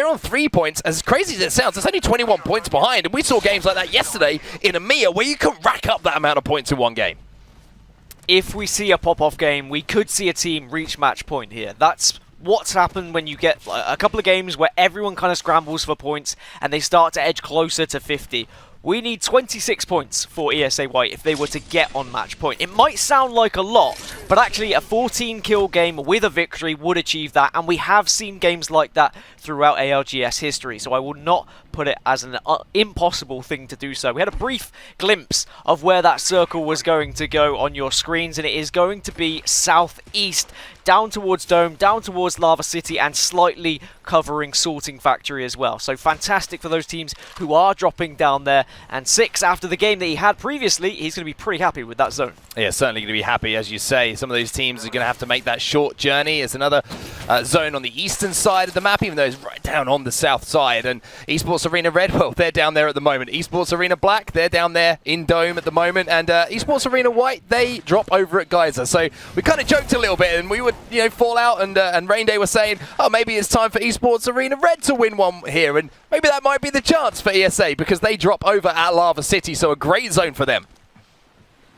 they're on 3 points. As crazy as it sounds, it's only 21 points behind. And we saw games like that yesterday in EMEA where you can rack up that amount of points in one game. If we see a pop-off game, we could see a team reach match point here. That's what's happened when you get a couple of games where everyone kind of scrambles for points and they start to edge closer to 50. We need 26 points for ESA White if they were to get on match point. It might sound like a lot, but actually a 14-kill game with a victory would achieve that, and we have seen games like that throughout ALGS history, so I will not put it as an impossible thing to do so. We had a brief glimpse of where that circle was going to go on your screens, and it is going to be southeast, down towards Dome, down towards Lava City, and slightly covering Sorting Factory as well. So fantastic for those teams who are dropping down there. And 6 after the game that he had previously, he's going to be pretty happy with that zone. Yeah, certainly going to be happy, as you say. Some of those teams are going to have to make that short journey. There's another zone on the eastern side of the map, even though it's right down on the south side. And Esports Arena Red, well, they're down there at the moment. Esports Arena Black, they're down there in Dome at the moment. And Esports Arena White, they drop over at Geyser. So we kind of joked a little bit, and we would, you know, fall out, and Rain Day was saying, oh, maybe it's time for Esports Arena Red to win one here, and maybe that might be the chance for ESA because they drop over at Lava City, so a great zone for them.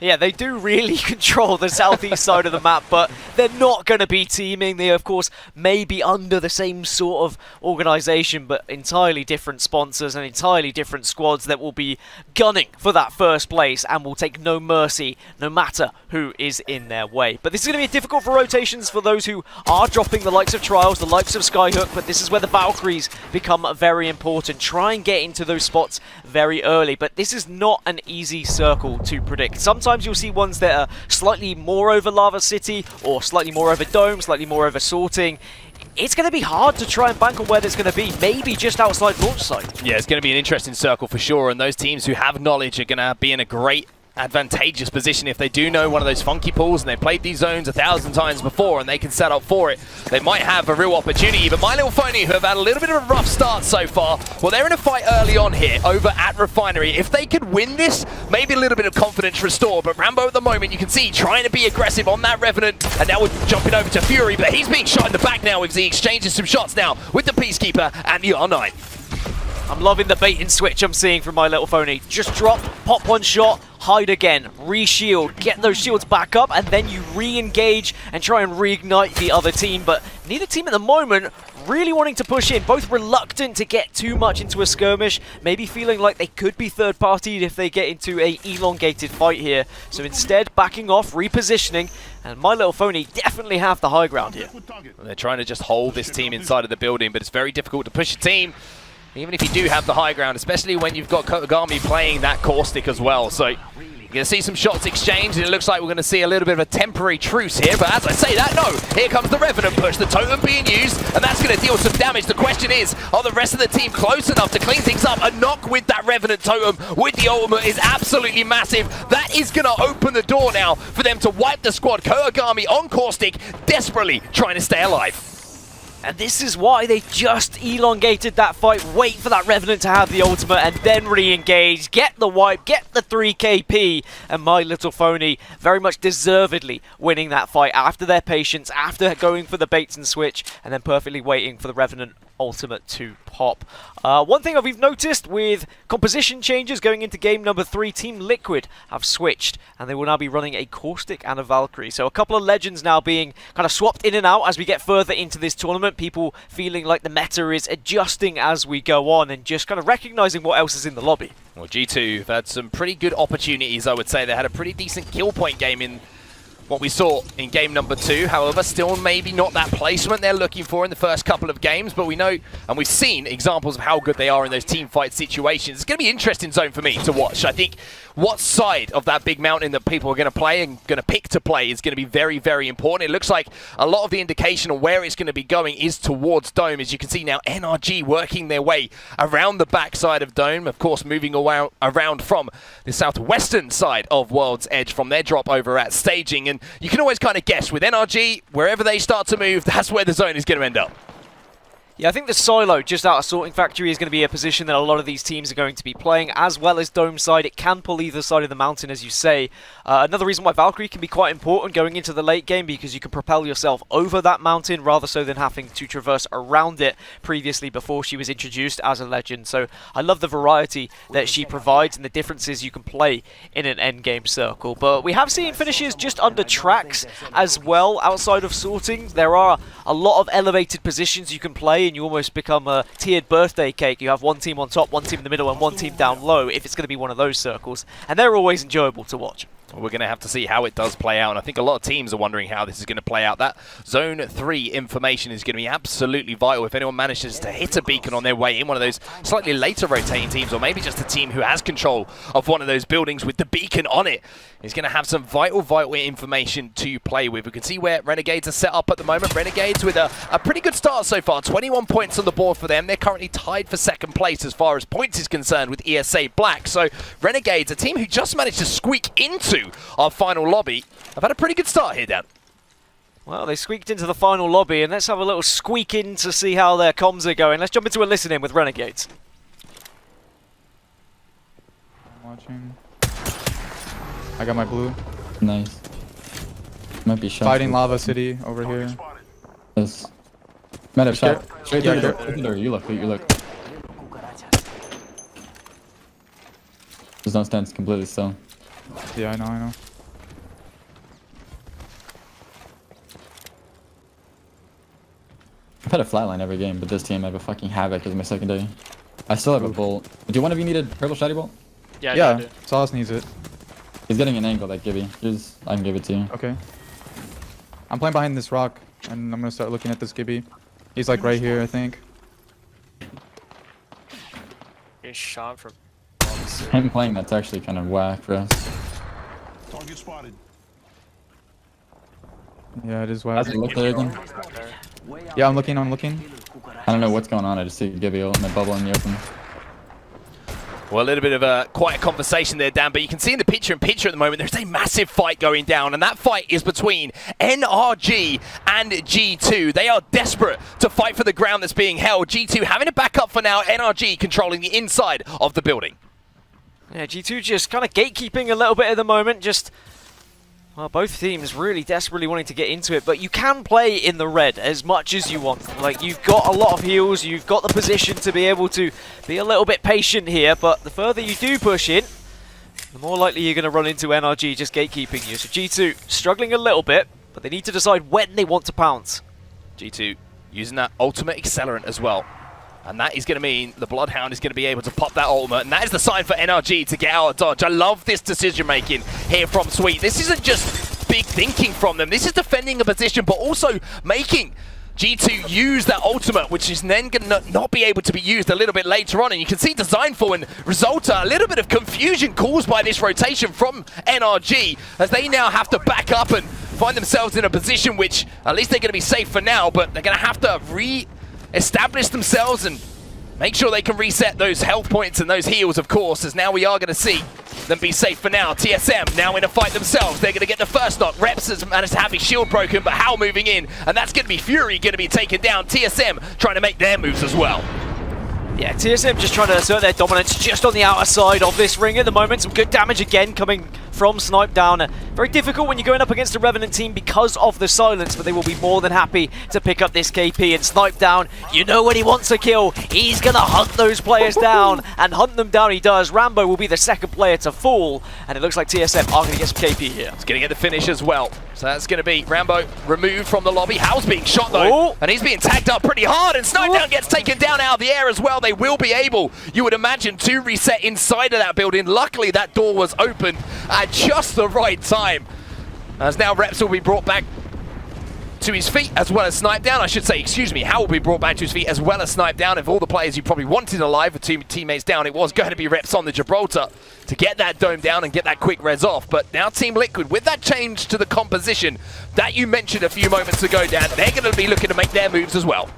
Yeah, they do really control the southeast side of the map, but they're not going to be teaming. They, of course, may be under the same sort of organisation, but entirely different sponsors and entirely different squads that will be gunning for that first place and will take no mercy, no matter who is in their way. But this is going to be difficult for rotations for those who are dropping the likes of Trials, the likes of Skyhook, but this is where the Valkyries become very important. Try and get into those spots very early, but this is not an easy circle to predict. Sometimes you'll see ones that are slightly more over Lava City or slightly more over Dome, slightly more over Sorting. It's going to be hard to try and bank on where there's going to be, maybe just outside launch site. Yeah, it's going to be an interesting circle for sure, and those teams who have knowledge are going to be in a great advantageous position if they do know one of those funky pools and they've played these zones 1,000 times before and they can set up for it. They might have a real opportunity, but My Little Phony, who have had a little bit of a rough start so far, well, they're in a fight early on here over at Refinery. If they could win this, maybe a little bit of confidence restored, but Rambo at the moment, you can see, trying to be aggressive on that Revenant, and now we're jumping over to Fury, but he's being shot in the back now as he exchanges some shots now with the Peacekeeper and the R9. I'm loving the bait and switch I'm seeing from My Little Phony. Just drop, pop one shot, hide again, re-shield, get those shields back up, and then you re-engage and try and reignite the other team. But neither team at the moment really wanting to push in, both reluctant to get too much into a skirmish, maybe feeling like they could be third-partied if they get into a elongated fight here. So instead, backing off, repositioning, and My Little Phony definitely have the high ground here. They're trying to just hold this team inside of the building, but it's very difficult to push a team, even if you do have the high ground, especially when you've got Kotagami playing that caustic as well. So you're going to see some shots exchanged, and it looks like we're going to see a little bit of a temporary truce here. But as I say that, no, here comes the Revenant push, the totem being used, and that's going to deal some damage. The question is, are the rest of the team close enough to clean things up? A knock with that Revenant totem with the ultimate is absolutely massive. That is going to open the door now for them to wipe the squad. Kotagami on caustic, desperately trying to stay alive. And this is why they just elongated that fight, wait for that Revenant to have the ultimate and then re-engage, get the wipe, get the 3 KP, and My Little Phony very much deservedly winning that fight after their patience, after going for the baits and switch, and then perfectly waiting for the Revenant ultimate to pop. One thing we've noticed with composition changes going into game number 3, Team Liquid have switched, and they will now be running a Caustic and a Valkyrie. So a couple of legends now being kind of swapped in and out as we get further into this tournament. People feeling like the meta is adjusting as we go on and just kind of recognizing what else is in the lobby. Well, G2 have had some pretty good opportunities, I would say. They had a pretty decent kill point game in what we saw in game number 2. However, still maybe not that placement they're looking for in the first couple of games, but we know and we've seen examples of how good they are in those team fight situations. It's going to be an interesting zone for me to watch. I think what side of that big mountain that people are going to play and going to pick to play is going to be very, very important. It looks like a lot of the indication of where it's going to be going is towards Dome. As you can see now, NRG working their way around the backside of Dome, of course moving around from the southwestern side of World's Edge from their drop over at staging. And you can always kind of guess with NRG, wherever they start to move, that's where the zone is going to end up. Yeah, I think the silo just out of Sorting Factory is going to be a position that a lot of these teams are going to be playing, as well as Dome side. It can pull either side of the mountain, as you say. Another reason why Valkyrie can be quite important going into the late game, because you can propel yourself over that mountain rather so than having to traverse around it previously before she was introduced as a legend. So I love the variety that she provides and the differences you can play in an endgame circle. But we have seen finishes just under tracks as well outside of Sorting. There are a lot of elevated positions you can play, and you almost become a tiered birthday cake. You have one team on top, one team in the middle, and one team down low if it's going to be one of those circles. And they're always enjoyable to watch. Well, we're going to have to see how it does play out, and I think a lot of teams are wondering how this is going to play out. That Zone 3 information is going to be absolutely vital if anyone manages to hit a beacon on their way in, one of those slightly later rotating teams, or maybe just a team who has control of one of those buildings with the beacon on it, is going to have some vital information to play with. We can see where Renegades are set up at the moment. Renegades with a pretty good start so far, 21 points on the board for them. They're currently tied for second place as far as points is concerned with ESA Black. So Renegades, a team who just managed to squeak into our final lobby, have had a pretty good start here, Dan. Well, they squeaked into the final lobby, and let's have a little squeak in to see how their comms are going. Let's jump into a listen-in with Renegades. I'm watching. I got my blue. Nice. Might be shot. Fighting Lava City over here. Yes. Might have shot. Straight Yeah, through the door. You look. You look. Just don't stand completely still. Yeah, I know. I've had a flatline every game, but this team I have a fucking Havoc as my secondary. I still have a bolt. Do one of you need a purple shotty bolt? Yeah, Sauce needs it. He's getting an angle, like Gibby. Here's, I can give it to you. Okay. I'm playing behind this rock, and I'm gonna start looking at this Gibby. He's like right here, I think. Getting shot from. Him playing that's actually kind of whack for us. Target spotted. Yeah, it is whack. How's it look there again? Yeah, I'm looking. I don't know what's going on. I just see Gibby in the bubble in the open. Well, a little bit of a quiet conversation there, Dan, but you can see in the picture at the moment, there's a massive fight going down, and that fight is between NRG and G2. They are desperate to fight for the ground that's being held. G2 having to back up for now, NRG controlling the inside of the building. Yeah, G2 just kind of gatekeeping a little bit at the moment, just... Well, both teams really desperately wanting to get into it, but you can play in the red as much as you want. Like, you've got a lot of heals, you've got the position to be able to be a little bit patient here, but the further you do push in, the more likely you're going to run into NRG just gatekeeping you. So G2 struggling a little bit, but they need to decide when they want to pounce. G2 using that ultimate accelerant as well. And that is going to mean the Bloodhound is going to be able to pop that ultimate. And that is the sign for NRG to get out of dodge. I love this decision-making here from Sweet. This isn't just big thinking from them. This is defending a position, but also making G2 use that ultimate, which is then going to not be able to be used a little bit later on. And you can see Designful and Resulta, a little bit of confusion caused by this rotation from NRG, as they now have to back up and find themselves in a position which, at least they're going to be safe for now, but they're going to have to establish themselves and make sure they can reset those health points and those heals, of course, as now we are going to see them be safe for now. TSM now in a fight themselves. They're going to get the first knock. Reps has managed to have his shield broken, but Hal moving in, and that's going to be Fury going to be taken down. TSM trying to make their moves as well. Yeah, TSM just trying to assert their dominance just on the outer side of this ring at the moment. Some good damage again coming from Snipe Down. Very difficult when you're going up against a Revenant team because of the silence, but they will be more than happy to pick up this KP. And Snipe Down, you know when he wants a kill, he's going to hunt those players down, and hunt them down he does. Rambo will be the second player to fall, and it looks like TSM are going to get some KP here. He's going to get the finish as well. So that's going to be Rambo removed from the lobby. Hal's being shot though, and he's being tagged up pretty hard, and Snipe Down gets taken down out of the air as well. They will be able, you would imagine, to reset inside of that building. Luckily that door was open at just the right time, as now Reps will be brought back to his feet as well as Snipe Down. I should say, excuse me, Hal will be brought back to his feet as well as Snipe Down. If all the players you probably wanted alive with two teammates down, it was going to be Reps on the Gibraltar to get that dome down and get that quick res off. But now Team Liquid, with that change to the composition that you mentioned a few moments ago, Dan, they're going to be looking to make their moves as well.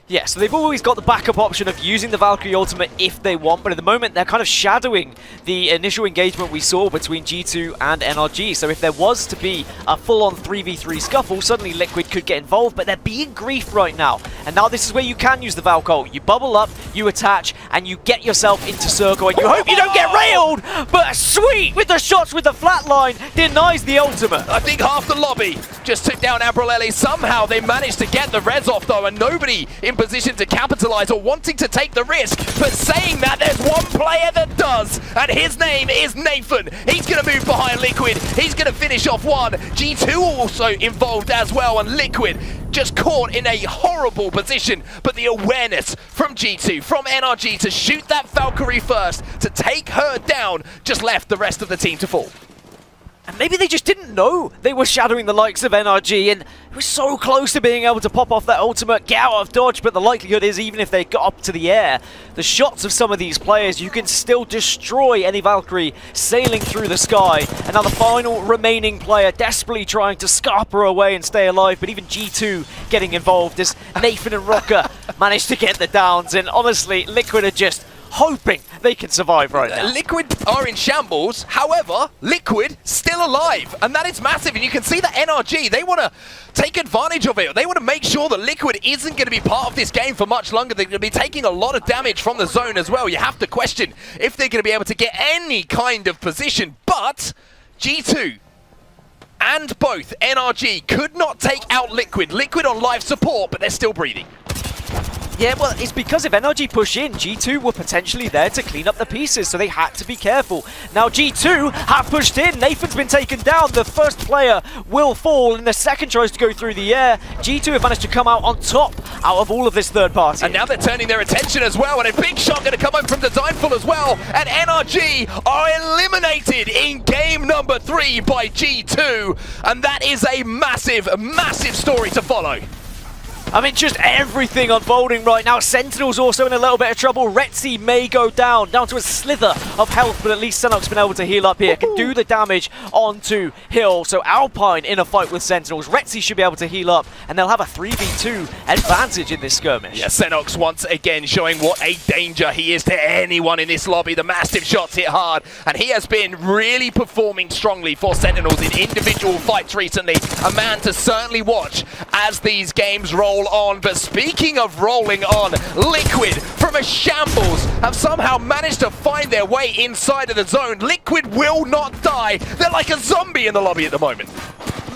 Yeah, so they've always got the backup option of using the Valkyrie ultimate if they want, but at the moment they're kind of shadowing the initial engagement we saw between G2 and NRG. So if there was to be a full-on 3v3 scuffle, suddenly Liquid could get involved, but they're being griefed right now. And now this is where you can use the Valk ult. You bubble up, you attach, and you get yourself into circle, and you hope you don't get railed! But Sweet, with the shots with the flatline, denies the ultimate. I think half the lobby just took down Abralelli. Somehow they managed to get the res off though, and nobody in position to capitalize or wanting to take the risk. But saying that, there's one player that does, and his name is Nathan. He's going to move behind Liquid. He's going to finish off one. G2 also involved as well, and Liquid just caught in a horrible position. But the awareness from G2, from NRG to shoot that Valkyrie first, to take her down, just left the rest of the team to fall. And maybe they just didn't know they were shadowing the likes of NRG, and it was so close to being able to pop off that ultimate, get out of dodge, but the likelihood is even if they got up to the air, the shots of some of these players, you can still destroy any Valkyrie sailing through the sky. And now the final remaining player desperately trying to scarp her away and stay alive, but even G2 getting involved as Nathan and Rocker managed to get the downs, and honestly, Liquid are just hoping they can survive right now. Liquid are in shambles, however, Liquid still alive, and that is massive. And you can see that NRG, they want to take advantage of it. They want to make sure that Liquid isn't going to be part of this game for much longer. They're going to be taking a lot of damage from the zone as well. You have to question if they're going to be able to get any kind of position, but G2 and both NRG could not take out Liquid. Liquid on life support, but they're still breathing. Yeah, well, it's because if NRG push in, G2 were potentially there to clean up the pieces, so they had to be careful. Now G2 have pushed in, Nathan's been taken down, the first player will fall, and the second tries to go through the air. G2 have managed to come out on top out of all of this third party. And now they're turning their attention as well, and a big shot going to come over from Designful as well, and NRG are eliminated in game number 3 by G2, and that is a massive, massive story to follow. I mean, just everything unfolding right now. Sentinel's also in a little bit of trouble. Retzi may go down to a slither of health, but at least Senok's been able to heal up here. Can do the damage onto Hill. So Alpine in a fight with Sentinels. Retzi should be able to heal up, and they'll have a 3v2 advantage in this skirmish. Yeah, Senox once again showing what a danger he is to anyone in this lobby. The massive shots hit hard, and he has been really performing strongly for Sentinels in individual fights recently. A man to certainly watch as these games roll on. But speaking of rolling on, Liquid from a shambles have somehow managed to find their way inside of the zone. Liquid will not die. They're like a zombie in the lobby at the moment.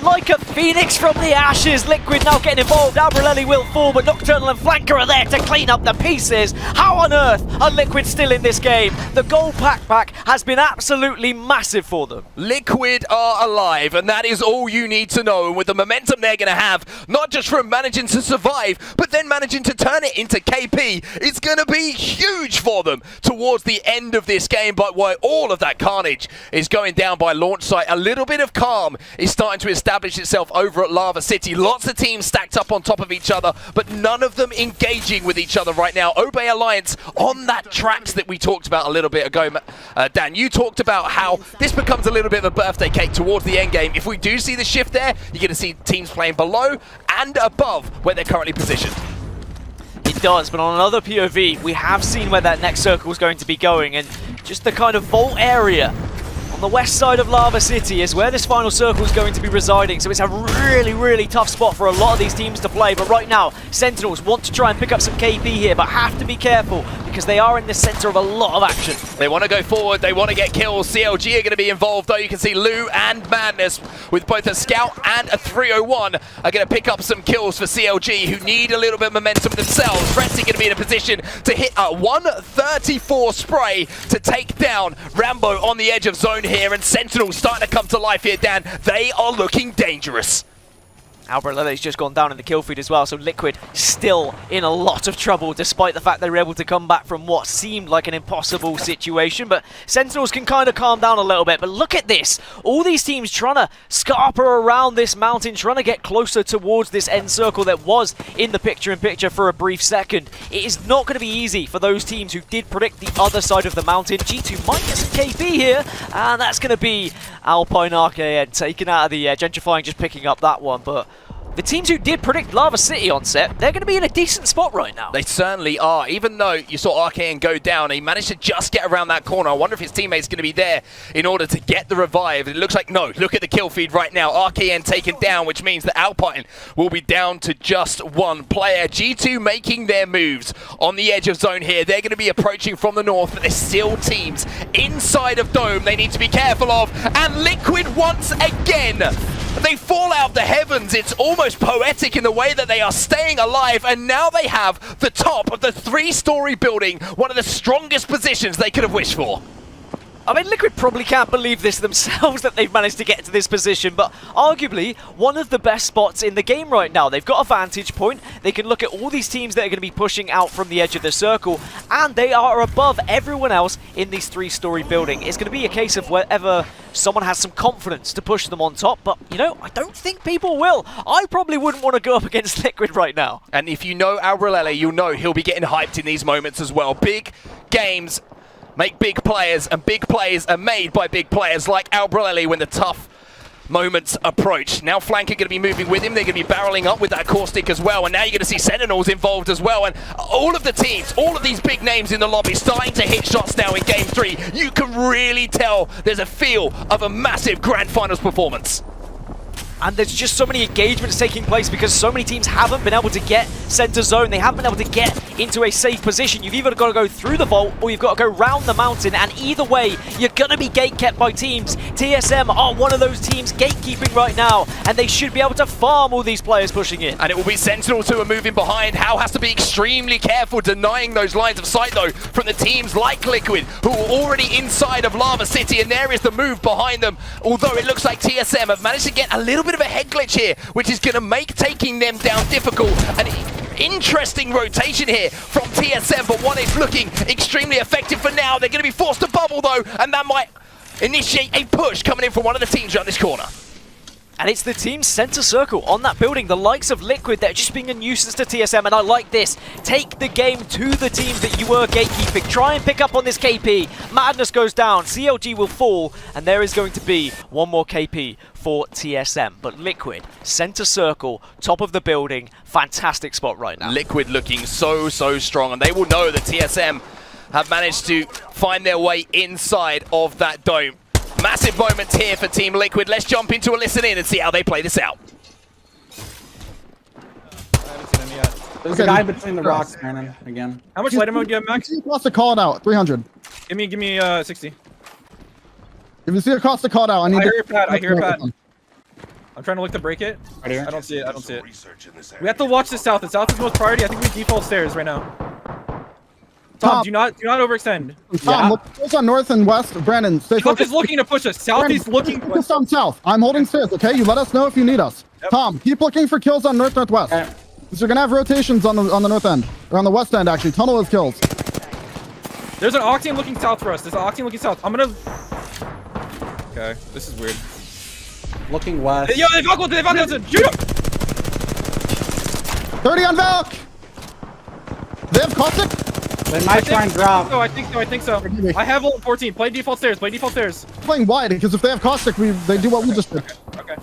Like a phoenix from the ashes, Liquid now getting involved. Abralelli will fall, but Nocturnal and Flanker are there to clean up the pieces. How on earth are Liquid still in this game? The gold pack has been absolutely massive for them. Liquid are alive, and that is all you need to know. And with the momentum they're going to have, not just from managing to survive, but then managing to turn it into KP, it's going to be huge for them towards the end of this game. But while all of that carnage is going down by launch site, a little bit of calm is starting to establish itself over at Lava City. Lots of teams stacked up on top of each other, but none of them engaging with each other right now. Obey Alliance on that tracks that we talked about a little bit ago. Dan, you talked about how this becomes a little bit of a birthday cake towards the end game. If we do see the shift there, you're going to see teams playing below and above where they're currently positioned. It does, but on another POV, we have seen where that next circle is going to be going, and just the kind of vault area on the west side of Lava City is where this final circle is going to be residing. So it's a really, really tough spot for a lot of these teams to play. But right now, Sentinels want to try and pick up some KP here, but have to be careful because they are in the center of a lot of action. They want to go forward, they want to get kills. CLG are going to be involved though. You can see Lou and Madness with both a scout and a 301 are going to pick up some kills for CLG, who need a little bit of momentum themselves. Retzi going to be in a position to hit a 134 spray to take down Rambo on the edge of zone here, and Sentinel starting to come to life here, Dan. They are looking dangerous. Abralelli's just gone down in the kill feed as well, so Liquid still in a lot of trouble despite the fact they were able to come back from what seemed like an impossible situation. But Sentinels can kind of calm down a little bit. But look at this. All these teams trying to scarper around this mountain, trying to get closer towards this end circle that was in the picture-in-picture for a brief second. It is not going to be easy for those teams who did predict the other side of the mountain. G2 might get some KP here, and that's going to be Alpine RKN taken out of the air. Gentrifying just picking up that one, but the teams who did predict Lava City on set, they're going to be in a decent spot right now. They certainly are. Even though you saw Arcane go down, he managed to just get around that corner. I wonder if his teammate's going to be there in order to get the revive. It looks like no. Look at the kill feed right now. Arcane taken down, which means that Alpine will be down to just one player. G2 making their moves on the edge of zone here. They're going to be approaching from the north, but there's still teams inside of Dome they need to be careful of. And Liquid once again, they fall out of the heavens. It's almost poetic in the way that they are staying alive, and now they have the top of the 3-story building, one of the strongest positions they could have wished for. I mean, Liquid probably can't believe this themselves that they've managed to get to this position, but arguably one of the best spots in the game right now. They've got a vantage point. They can look at all these teams that are going to be pushing out from the edge of the circle, and they are above everyone else in this 3-story building. It's going to be a case of wherever someone has some confidence to push them on top, but, you know, I don't think people will. I probably wouldn't want to go up against Liquid right now. And if you know Albrelele, you'll know he'll be getting hyped in these moments as well. Big games make big players, and big plays are made by big players like Albrelele when the tough moments approach. Now Flank are going to be moving with him. They're going to be barreling up with that caustic as well, and now you're going to see Sentinels involved as well, and all of the teams, all of these big names in the lobby starting to hit shots now in Game 3. You can really tell there's a feel of a massive Grand Finals performance. And there's just so many engagements taking place because so many teams haven't been able to get center zone. They haven't been able to get into a safe position. You've either got to go through the vault or you've got to go round the mountain. And either way, you're going to be gate-kept by teams. TSM are one of those teams gatekeeping right now. And they should be able to farm all these players pushing in. And it will be Sentinels who are moving behind. How has to be extremely careful denying those lines of sight, though, from the teams like Liquid, who are already inside of Lava City. And there is the move behind them. Although it looks like TSM have managed to get a little bit of a head glitch here, which is going to make taking them down difficult. An interesting rotation here from TSM, but one is looking extremely effective for now. They're going to be forced to bubble though, and that might initiate a push coming in from one of the teams around this corner. And it's the team's center circle on that building, the likes of Liquid. They're just being a nuisance to TSM, and I like this. Take the game to the teams that you were gatekeeping. Try and pick up on this KP. Madness goes down, CLG will fall, and there is going to be one more KP for TSM. But Liquid, center circle, top of the building, fantastic spot right now. Liquid looking so strong, and they will know that TSM have managed to find their way inside of that dome. Massive moments here for Team Liquid. Let's jump into a listen in and see how they play this out. I haven't seen him yet. There's a guy between the rocks, Brandon, again. How much light ammo do you have, Max? Costa call it out, 300. Give me 60. If you see a Costa call it out, I need I to... hear a pad, I hear a pad. I'm trying to look to break it. Right here. I don't see it, I don't see it. We have to watch the south. The south is most priority. I think we default stairs right now. Tom, do not overextend. Tom, look close on north and west. Brandon, stay South focused. is looking to push us. South Brandon, is looking. focus on south. I'm holding stairs, okay? You let us know if you need us. Yep. Tom, keep looking for kills on north, northwest. Okay. Because you're gonna have rotations on the north end. Or on the west end, actually. Tunnel is kills. There's an Octane looking south for us. There's an Octane looking south. I'm gonna... Okay, this is weird. Looking west. Yo, they found Wilson! Shoot him! 30 on Valk! They have Caustic? They might try and drop. I think so. I have ult 14. Play default stairs. Playing wide, because if they have Caustic, they do what we just did. Okay.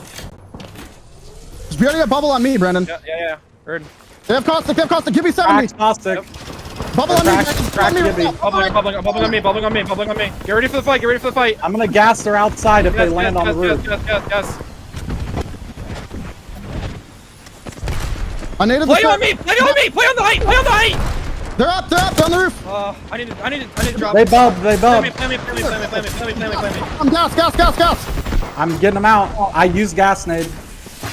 Just barely a bubble on me, Brandon. Yeah. Heard. They have Caustic. Give me 70. Caustic. Bubble on me. Crack Gibby. Bubbling on me. Get ready for the fight. I'm gonna gas their outside if they land on the roof. Yes. I needed the Play on me. Play on the height. They're up on the roof. I need to drop. They bub. Play me. I'm gas. I'm getting them out. I use gas nade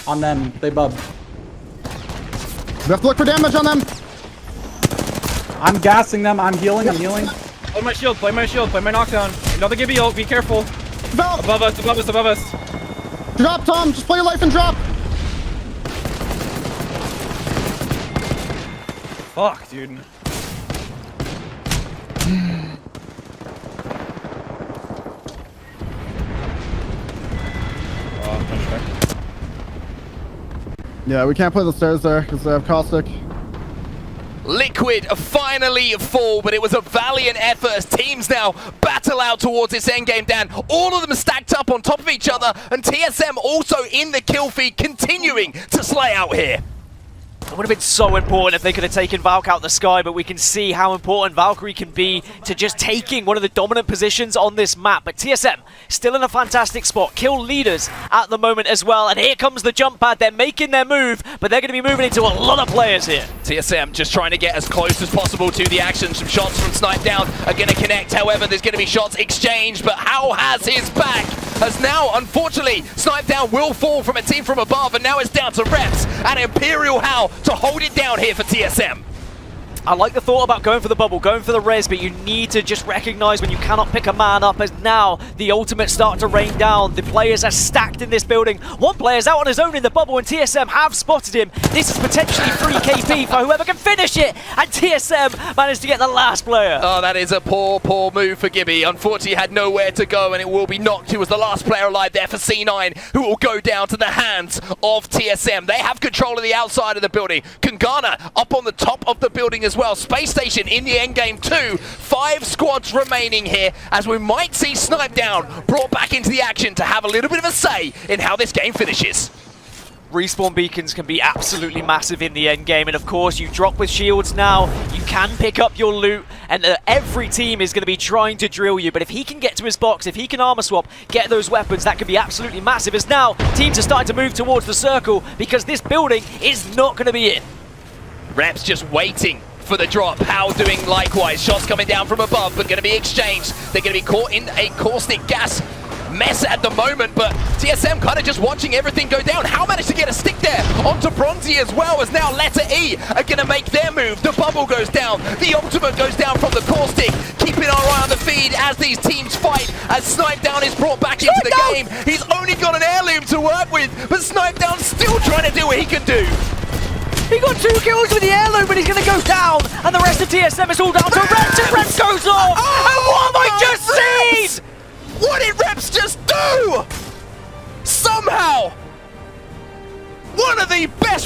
on them. They bub. We have to look for damage on them. I'm gassing them. I'm healing. Play my shield. Play my knockdown. Another Gibby ult. Be careful. Valk. Above us. Drop, Tom. Just play your life and drop. Fuck, dude. Yeah, we can't play the stairs there because they have Caustic. Liquid Liquid finally fall, but it was a valiant effort as teams now battle out towards this endgame, Dan. All of them stacked up on top of each other, and TSM also in the kill feed, continuing to slay out here. It would have been so important if they could have taken Valk out the sky, but we can see how important Valkyrie can be to just taking one of the dominant positions on this map. But TSM still in a fantastic spot. Kill leaders at the moment as well. And here comes the jump pad. They're making their move, but they're going to be moving into a lot of players here. TSM just trying to get as close as possible to the action. Some shots from Snipe Down are going to connect. However, there's going to be shots exchanged, but How has his back. As now, unfortunately, Snipe Down will fall from a team from above, and now it's down to Reps and Imperial How to hold it down here for TSM. I like the thought about going for the bubble, going for the res, but you need to just recognize when you cannot pick a man up, as now the ultimates start to rain down. The players are stacked in this building. One player's out on his own in the bubble, and TSM have spotted him. This is potentially free KP for whoever can finish it, and TSM managed to get the last player. Oh, that is a poor move for Gibby. Unfortunately, he had nowhere to go, and it will be Noct, who was the last player alive there for C9, who will go down to the hands of TSM. They have control of the outside of the building. Kungana up on the top of the building as well. Space Station in the endgame too. 5 squads remaining here, as we might see Snipe Down brought back into the action to have a little bit of a say in how this game finishes. Respawn beacons can be absolutely massive in the end game, and of course you drop with shields now, you can pick up your loot, and every team is going to be trying to drill you, but if he can get to his box, if he can armor swap, get those weapons, that could be absolutely massive, as now teams are starting to move towards the circle because this building is not going to be it. Reps just waiting for the drop. How doing likewise. Shots coming down from above, but going to be exchanged. They're going to be caught in a caustic gas mess at the moment, but TSM kind of just watching everything go down. How managed to get a stick there onto Bronzy as well, as now Letter E are going to make their move. The bubble goes down. The ultimate goes down from the caustic. Keeping our eye on the feed as these teams fight, as Snipe Down is brought back into the game. He's only got an heirloom to work with, but Snipe Down's still trying to do what he can do. He got 2 kills with the heirloom, but he's going to go down, and the rest of TSM is all down to Reps, and Reps goes off! And what have I just seen? What did Reps just do? Somehow, one of the best players